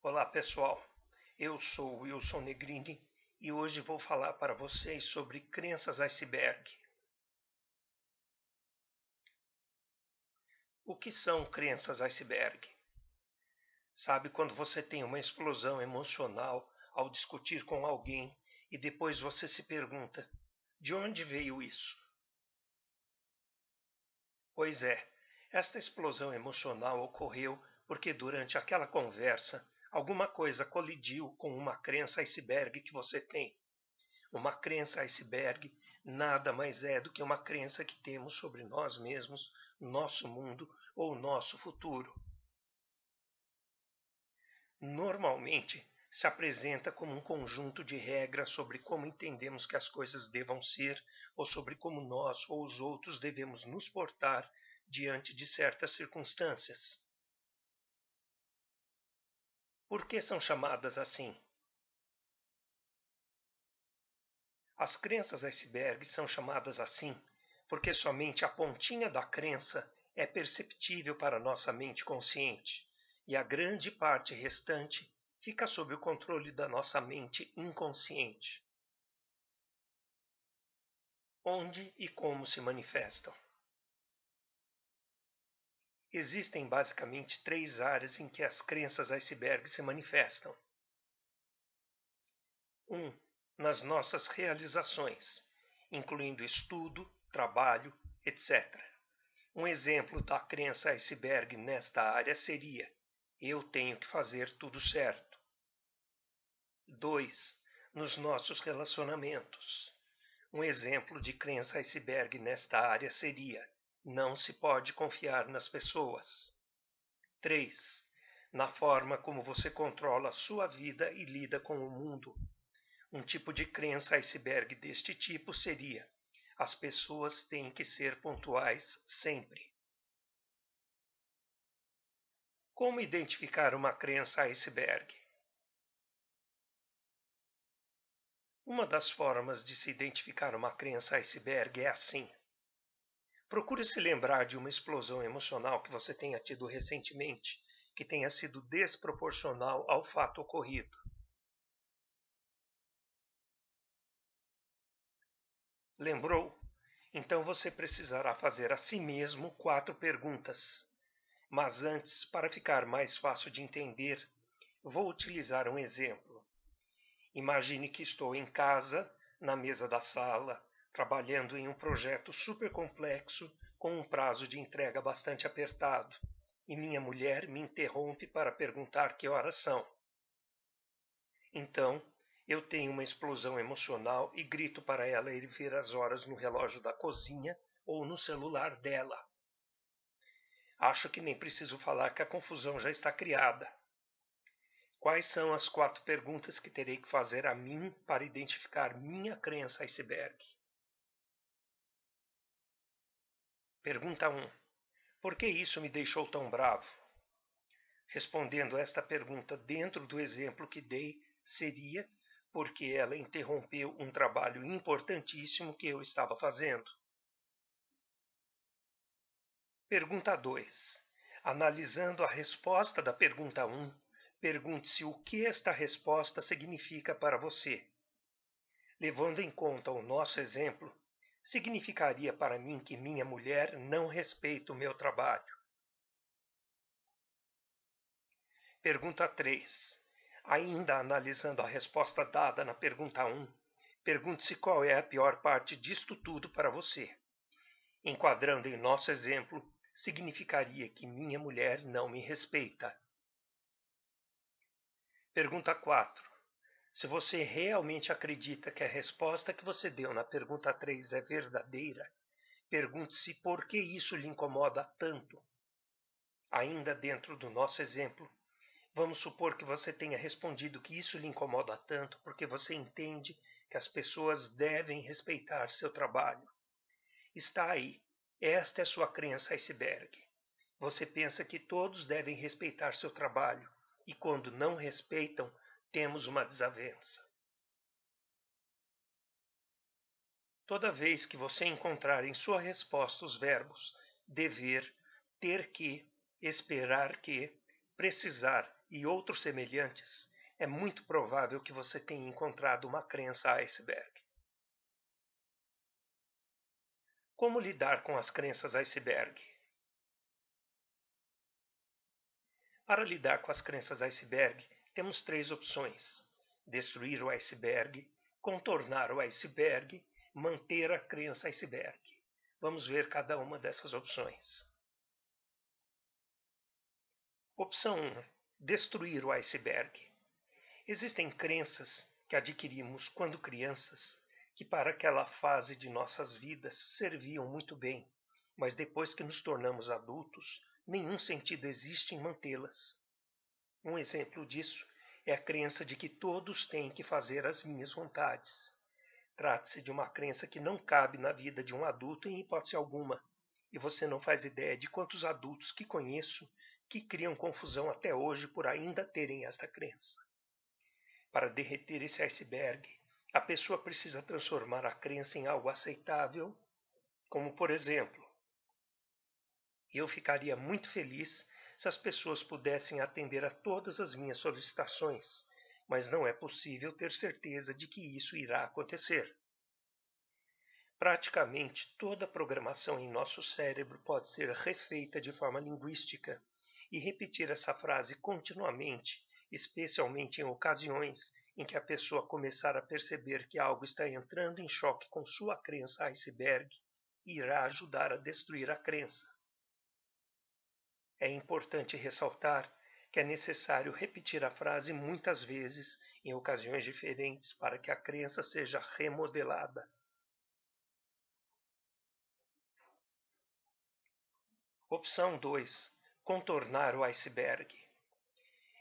Olá pessoal, eu sou Wilson Negrini e hoje vou falar para vocês sobre crenças iceberg. O que são crenças iceberg? Sabe quando você tem uma explosão emocional ao discutir com alguém e depois você se pergunta: de onde veio isso? Pois é, esta explosão emocional ocorreu porque durante aquela conversa alguma coisa colidiu com uma crença iceberg que você tem. Uma crença iceberg nada mais é do que uma crença que temos sobre nós mesmos, nosso mundo ou nosso futuro. Normalmente, se apresenta como um conjunto de regras sobre como entendemos que as coisas devam ser ou sobre como nós ou os outros devemos nos portar diante de certas circunstâncias. Por que são chamadas assim? As crenças iceberg são chamadas assim porque somente a pontinha da crença é perceptível para nossa mente consciente, e a grande parte restante fica sob o controle da nossa mente inconsciente. Onde e como se manifestam? Existem basicamente três áreas em que as crenças iceberg se manifestam. 1. Nas nossas realizações, incluindo estudo, trabalho, etc. Um exemplo da crença iceberg nesta área seria: eu tenho que fazer tudo certo. 2. Nos nossos relacionamentos. Um exemplo de crença iceberg nesta área seria: não se pode confiar nas pessoas. 3. Na forma como você controla a sua vida e lida com o mundo. Um tipo de crença iceberg deste tipo seria: as pessoas têm que ser pontuais sempre. Como identificar uma crença iceberg? Uma das formas de se identificar uma crença iceberg é assim. Procure se lembrar de uma explosão emocional que você tenha tido recentemente, que tenha sido desproporcional ao fato ocorrido. Lembrou? Então você precisará fazer a si mesmo 4 perguntas. Mas antes, para ficar mais fácil de entender, vou utilizar um exemplo. Imagine que estou em casa, na mesa da sala, trabalhando em um projeto super complexo com um prazo de entrega bastante apertado, e minha mulher me interrompe para perguntar que horas são. Então, eu tenho uma explosão emocional e grito para ela ir ver as horas no relógio da cozinha ou no celular dela. Acho que nem preciso falar que a confusão já está criada. Quais são as 4 perguntas que terei que fazer a mim para identificar minha crença iceberg? Pergunta 1. Por que isso me deixou tão bravo? Respondendo esta pergunta dentro do exemplo que dei, seria: porque ela interrompeu um trabalho importantíssimo que eu estava fazendo. Pergunta 2. Analisando a resposta da pergunta 1, pergunte-se o que esta resposta significa para você. Levando em conta o nosso exemplo, significaria para mim que minha mulher não respeita o meu trabalho. Pergunta 3. Ainda analisando a resposta dada na pergunta 1, pergunte-se qual é a pior parte disto tudo para você. Enquadrando em nosso exemplo, significaria que minha mulher não me respeita. Pergunta 4. Se você realmente acredita que a resposta que você deu na pergunta 3 é verdadeira, pergunte-se por que isso lhe incomoda tanto. Ainda dentro do nosso exemplo, vamos supor que você tenha respondido que isso lhe incomoda tanto porque você entende que as pessoas devem respeitar seu trabalho. Está aí. Esta é sua crença iceberg. Você pensa que todos devem respeitar seu trabalho, e quando não respeitam, temos uma desavença. Toda vez que você encontrar em sua resposta os verbos dever, ter que, esperar que, precisar e outros semelhantes, é muito provável que você tenha encontrado uma crença iceberg. Como lidar com as crenças iceberg? Para lidar com as crenças iceberg, temos 3 opções: destruir o iceberg, contornar o iceberg, manter a crença iceberg. Vamos ver cada uma dessas opções. Opção 1. Destruir o iceberg. Existem crenças que adquirimos quando crianças que para aquela fase de nossas vidas serviam muito bem, mas depois que nos tornamos adultos, nenhum sentido existe em mantê-las. Um exemplo disso é a crença de que todos têm que fazer as minhas vontades. Trata-se de uma crença que não cabe na vida de um adulto em hipótese alguma, e você não faz ideia de quantos adultos que conheço que criam confusão até hoje por ainda terem esta crença. Para derreter esse iceberg, a pessoa precisa transformar a crença em algo aceitável, como por exemplo, eu ficaria muito feliz se as pessoas pudessem atender a todas as minhas solicitações, mas não é possível ter certeza de que isso irá acontecer. Praticamente toda a programação em nosso cérebro pode ser refeita de forma linguística, e repetir essa frase continuamente, especialmente em ocasiões em que a pessoa começar a perceber que algo está entrando em choque com sua crença iceberg, irá ajudar a destruir a crença. É importante ressaltar que é necessário repetir a frase muitas vezes, em ocasiões diferentes, para que a crença seja remodelada. Opção 2. Contornar o iceberg.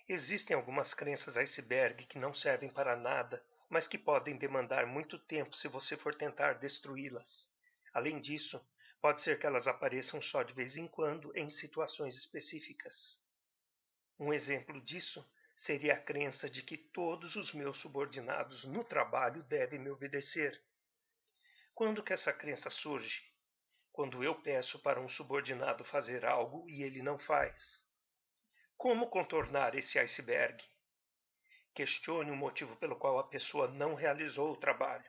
Existem algumas crenças iceberg que não servem para nada, mas que podem demandar muito tempo se você for tentar destruí-las. Além disso, pode ser que elas apareçam só de vez em quando em situações específicas. Um exemplo disso seria a crença de que todos os meus subordinados no trabalho devem me obedecer. Quando que essa crença surge? Quando eu peço para um subordinado fazer algo e ele não faz. Como contornar esse iceberg? Questione o motivo pelo qual a pessoa não realizou o trabalho.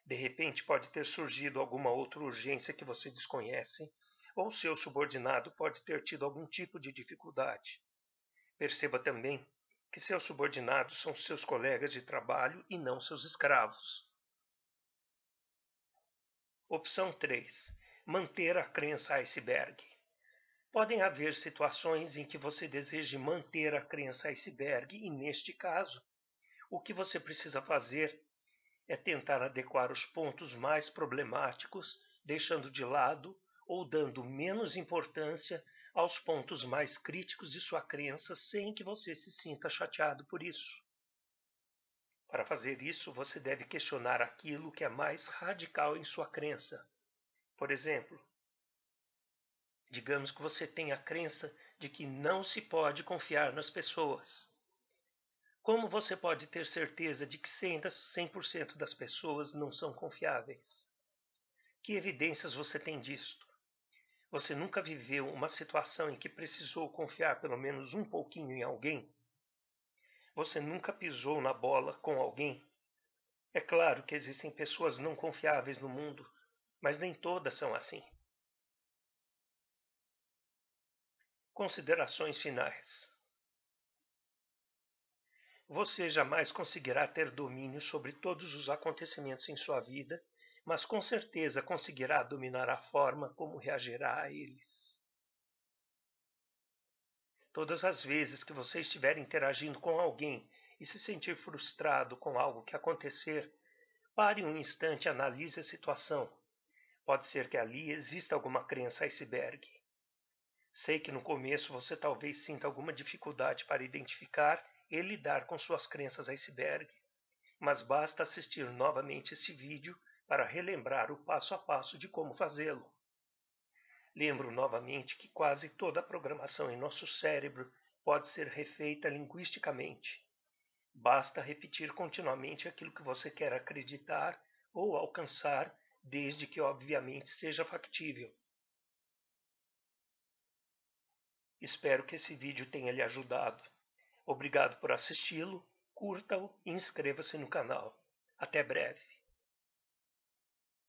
De repente pode ter surgido alguma outra urgência que você desconhece, ou seu subordinado pode ter tido algum tipo de dificuldade. Perceba também que seus subordinados são seus colegas de trabalho e não seus escravos. Opção 3. Manter a crença iceberg. Podem haver situações em que você deseje manter a crença iceberg e, neste caso, o que você precisa fazer é tentar adequar os pontos mais problemáticos, deixando de lado ou dando menos importância aos pontos mais críticos de sua crença sem que você se sinta chateado por isso. Para fazer isso, você deve questionar aquilo que é mais radical em sua crença. Por exemplo, digamos que você tenha a crença de que não se pode confiar nas pessoas. Como você pode ter certeza de que 100% das pessoas não são confiáveis? Que evidências você tem disto? Você nunca viveu uma situação em que precisou confiar pelo menos um pouquinho em alguém? Você nunca pisou na bola com alguém? É claro que existem pessoas não confiáveis no mundo, mas nem todas são assim. Considerações finais. Você jamais conseguirá ter domínio sobre todos os acontecimentos em sua vida, mas com certeza conseguirá dominar a forma como reagirá a eles. Todas as vezes que você estiver interagindo com alguém e se sentir frustrado com algo que acontecer, pare um instante e analise a situação. Pode ser que ali exista alguma crença iceberg. Sei que no começo você talvez sinta alguma dificuldade para identificar e lidar com suas crenças iceberg, mas basta assistir novamente esse vídeo para relembrar o passo a passo de como fazê-lo. Lembro novamente que quase toda a programação em nosso cérebro pode ser refeita linguisticamente. Basta repetir continuamente aquilo que você quer acreditar ou alcançar, desde que obviamente seja factível. Espero que esse vídeo tenha lhe ajudado. Obrigado por assisti-lo, curta-o e inscreva-se no canal. Até breve.